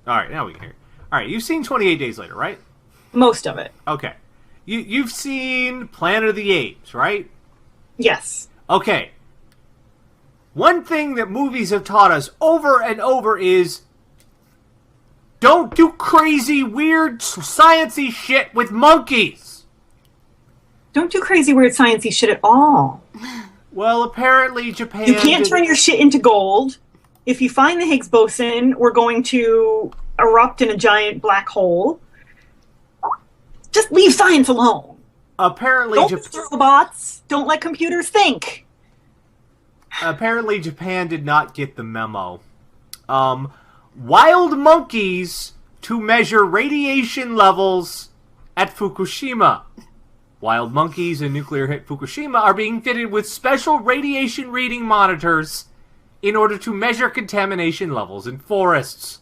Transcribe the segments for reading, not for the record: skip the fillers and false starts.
All right, now we can hear. All right, you've seen 28 Days Later, right? Most of it. Okay. You've seen Planet of the Apes, right? Yes. Okay. One thing that movies have taught us over and over is don't do crazy, weird, sciencey shit with monkeys. Don't do crazy, weird, sciencey shit at all. Well, apparently Japan... You can't turn your shit into gold. If you find the Higgs boson, we're going to erupt in a giant black hole. Just leave science alone. Apparently... Don't be robots. Don't let computers think. Apparently Japan did not get the memo. Wild monkeys to measure radiation levels at Fukushima. Wild monkeys in nuclear hit Fukushima are being fitted with special radiation reading monitors in order to measure contamination levels in forests.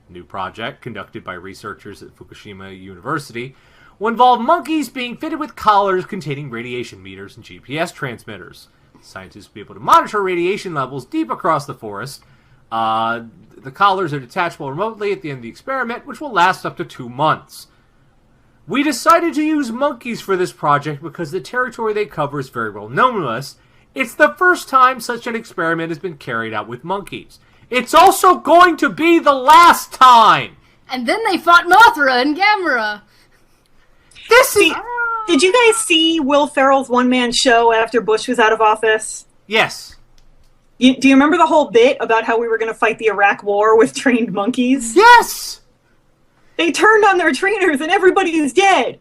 A new project conducted by researchers at Fukushima University will involve monkeys being fitted with collars containing radiation meters and GPS transmitters. Scientists will be able to monitor radiation levels deep across the forest. The collars are detachable remotely at the end of the experiment, which will last up to 2 months. We decided to use monkeys for this project because the territory they cover is very well known to us. It's the first time such an experiment has been carried out with monkeys. It's also going to be the last time! And then they fought Mothra and Gamera. Did you guys see Will Ferrell's one-man show after Bush was out of office? Yes. Do you remember the whole bit about how we were going to fight the Iraq War with trained monkeys? Yes! They turned on their trainers and everybody is dead.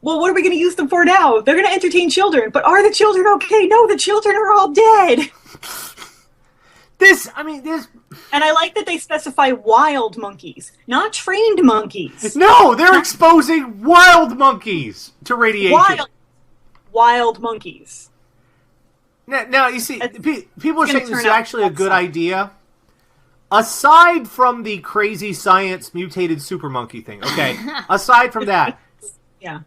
Well, what are we going to use them for now? They're going to entertain children, but are the children okay? No, the children are all dead. This... And I like that they specify wild monkeys, not trained monkeys. No, they're exposing wild monkeys to radiation. Wild monkeys. Now, you see, people are saying this is actually a good idea. Aside from the crazy science mutated super monkey thing, okay? Aside from that, yeah,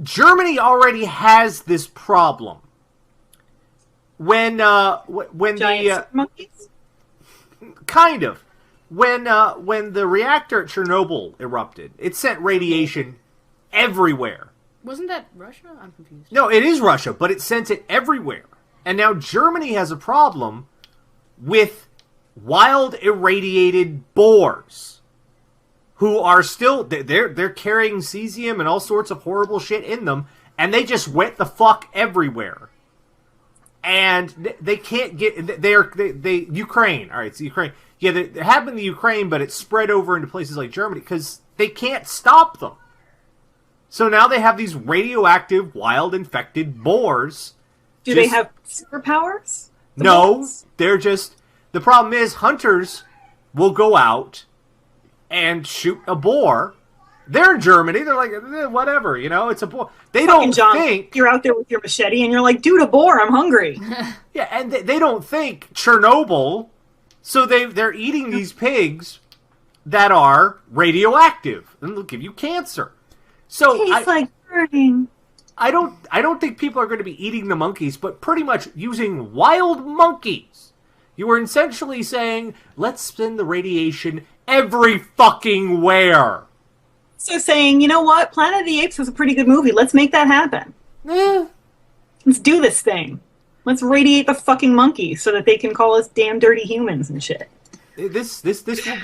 Germany already has this problem. When giant super monkeys? Kind of. When the reactor at Chernobyl erupted, it sent radiation everywhere. Wasn't that Russia? I'm confused. No, it is Russia, but it sent it everywhere. And now Germany has a problem with wild irradiated boars who are still they're carrying cesium and all sorts of horrible shit in them, and they just wet the fuck everywhere. And they can't get they Ukraine. All right, it's Ukraine. Yeah, it happened in the Ukraine, but it spread over into places like Germany because they can't stop them. So now they have these radioactive, wild, infected boars. Do they have superpowers? No, they're just... The problem is hunters will go out and shoot a boar. They're in Germany. They're like, whatever, it's a boar. They don't think... You're out there with your machete and you're like, dude, a boar, I'm hungry. Yeah, and they don't think Chernobyl, so they're eating these pigs that are radioactive and they'll give you cancer. So tastes like burning. I don't think people are going to be eating the monkeys, but pretty much using wild monkeys. You are essentially saying, let's send the radiation every fucking where. So saying, you know what? Planet of the Apes was a pretty good movie. Let's make that happen. Let's do this thing. Let's radiate the fucking monkeys so that they can call us damn dirty humans and shit. This will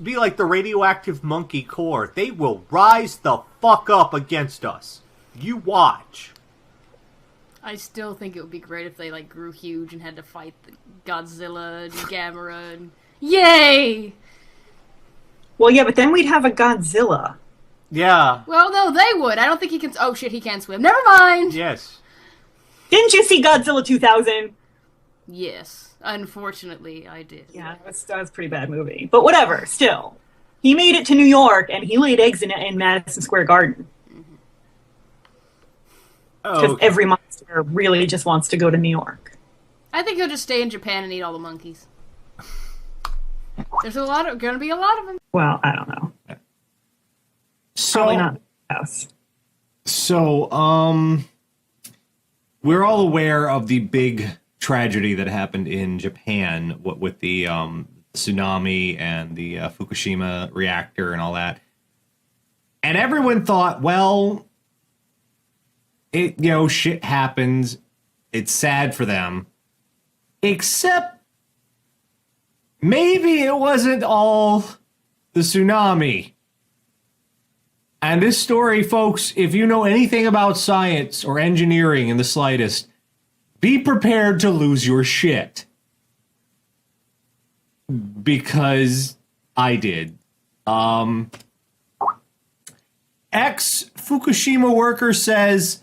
be like the radioactive monkey core. They will rise the fuck up against us. You watch. I still think it would be great if they grew huge and had to fight Godzilla and Gamera and yay! Well, yeah, but then we'd have a Godzilla. Yeah. Well, no, they would. I don't think he can. Oh shit, he can't swim. Never mind. Yes. Didn't you see Godzilla 2000? Yes, unfortunately, I did. Yeah, that was a pretty bad movie. But whatever, still. He made it to New York, and he laid eggs in Madison Square Garden. Because every monster really just wants to go to New York. I think he'll just stay in Japan and eat all the monkeys. There's going to be a lot of them. Well, I don't know. So, probably not the house. So, we're all aware of the big tragedy that happened in Japan with the tsunami and the Fukushima reactor and all that. And everyone thought, well, shit happens. It's sad for them. Except maybe it wasn't all the tsunami. And this story, folks, if you know anything about science or engineering in the slightest, be prepared to lose your shit. Because I did. Ex-Fukushima worker says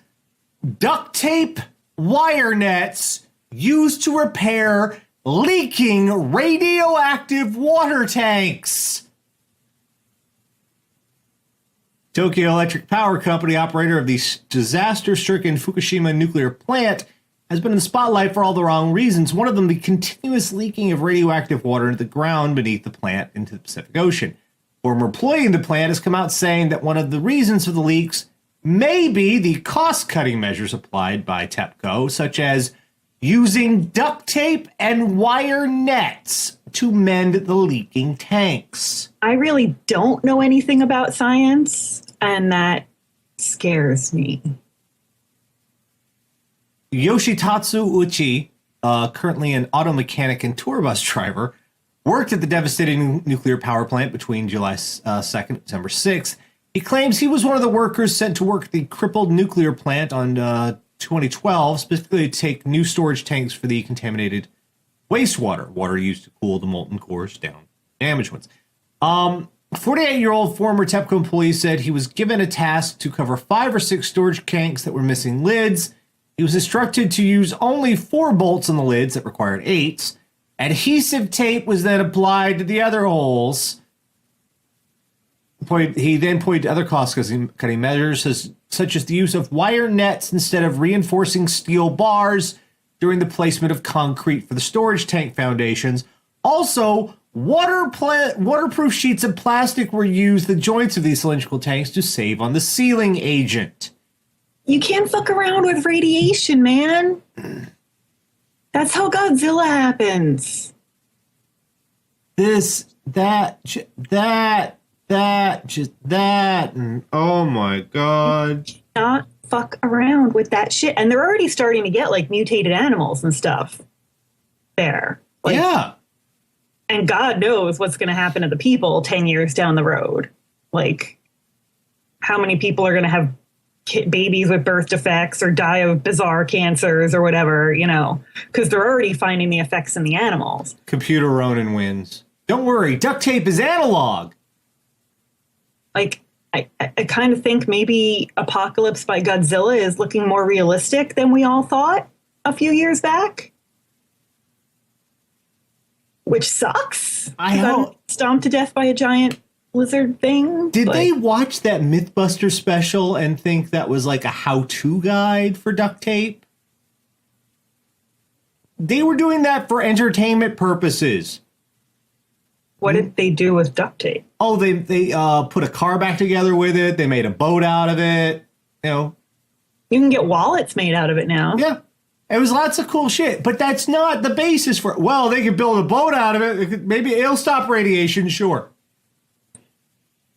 duct tape wire nets used to repair leaking radioactive water tanks. Tokyo Electric Power Company, operator of the disaster-stricken Fukushima nuclear plant, has been in the spotlight for all the wrong reasons. One of them, the continuous leaking of radioactive water into the ground beneath the plant into the Pacific Ocean. A former employee in the plant has come out saying that one of the reasons for the leaks may be the cost-cutting measures applied by TEPCO, such as using duct tape and wire nets to mend the leaking tanks. I really don't know anything about science, and that scares me. Yoshitatsu Uchi, currently an auto mechanic and tour bus driver, worked at the devastating nuclear power plant between July 2nd and December 6th. He claims he was one of the workers sent to work at the crippled nuclear plant on 2012, specifically to take new storage tanks for the contaminated wastewater, water used to cool the molten cores down damaged ones. 48-year-old former TEPCO employee said he was given a task to cover 5 or 6 storage tanks that were missing lids. He was instructed to use only 4 bolts on the lids that required 8. Adhesive tape was then applied to the other holes. He then pointed to other cost-cutting measures, such as the use of wire nets instead of reinforcing steel bars during the placement of concrete for the storage tank foundations. Also, waterproof sheets of plastic were used, the joints of these cylindrical tanks, to save on the sealing agent. You can't fuck around with radiation, man. That's how Godzilla happens. Oh my God. Not fuck around with that shit. And they're already starting to get like mutated animals and stuff there. Like, yeah. And God knows what's going to happen to the people 10 years down the road. Like, how many people are going to have babies with birth defects or die of bizarre cancers or whatever, because they're already finding the effects in the animals. Computer Ronin wins. Don't worry, duct tape is analog. Like, I kind of think maybe Apocalypse by Godzilla is looking more realistic than we all thought a few years back. Which sucks. I hope. Stomped to death by a giant lizard thing. Did they watch that Mythbuster special and think that was like a how-to guide for duct tape? They were doing that for entertainment purposes. What did they do with duct tape? Oh, they put a car back together with it. They made a boat out of it. You can get wallets made out of it now. Yeah. It was lots of cool shit, but that's not the basis for it. Well, they could build a boat out of it. Maybe it'll stop radiation, sure.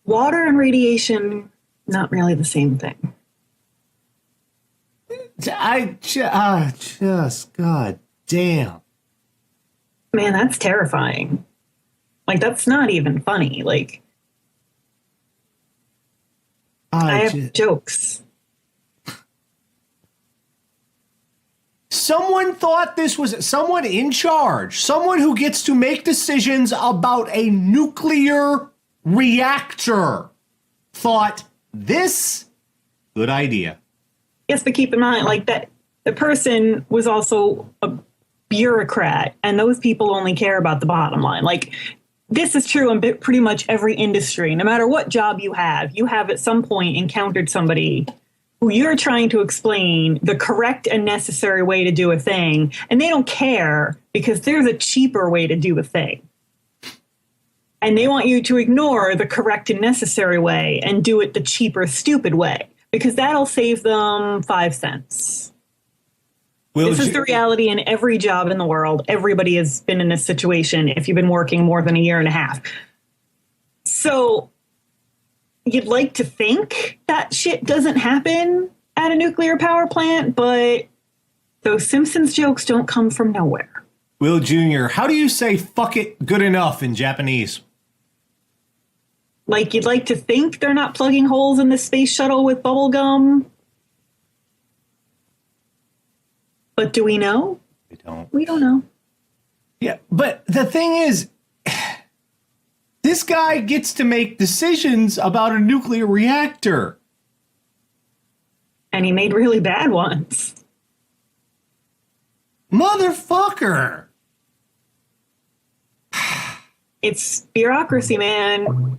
Water and radiation, not really the same thing. God damn. Man, that's terrifying. Like, that's not even funny. Like, I have jokes. Someone thought this was someone in charge, someone who gets to make decisions about a nuclear reactor, thought this good idea. Yes, but keep in mind, like, that the person was also a bureaucrat, and those people only care about the bottom line. Like, this is true in pretty much every industry. No matter what job you have at some point encountered somebody who you're trying to explain the correct and necessary way to do a thing, and they don't care because there's a cheaper way to do a thing. And they want you to ignore the correct and necessary way and do it the cheaper, stupid way, because that'll save them 5 cents. This is the reality in every job in the world. Everybody has been in this situation if you've been working more than a year and a half. So you'd like to think that shit doesn't happen at a nuclear power plant, but those Simpsons jokes don't come from nowhere. Will Jr., how do you say fuck it good enough in Japanese? Like, you'd like to think they're not plugging holes in the space shuttle with bubble gum. But do we know? We don't. We don't know. Yeah, but the thing is, this guy gets to make decisions about a nuclear reactor. And he made really bad ones. Motherfucker! It's bureaucracy, man.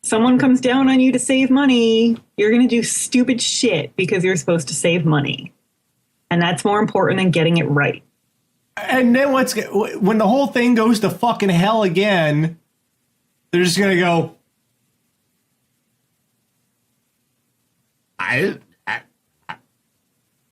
Someone comes down on you to save money, you're going to do stupid shit because you're supposed to save money. And that's more important than getting it right. And then when the whole thing goes to fucking hell again, they're just going to go,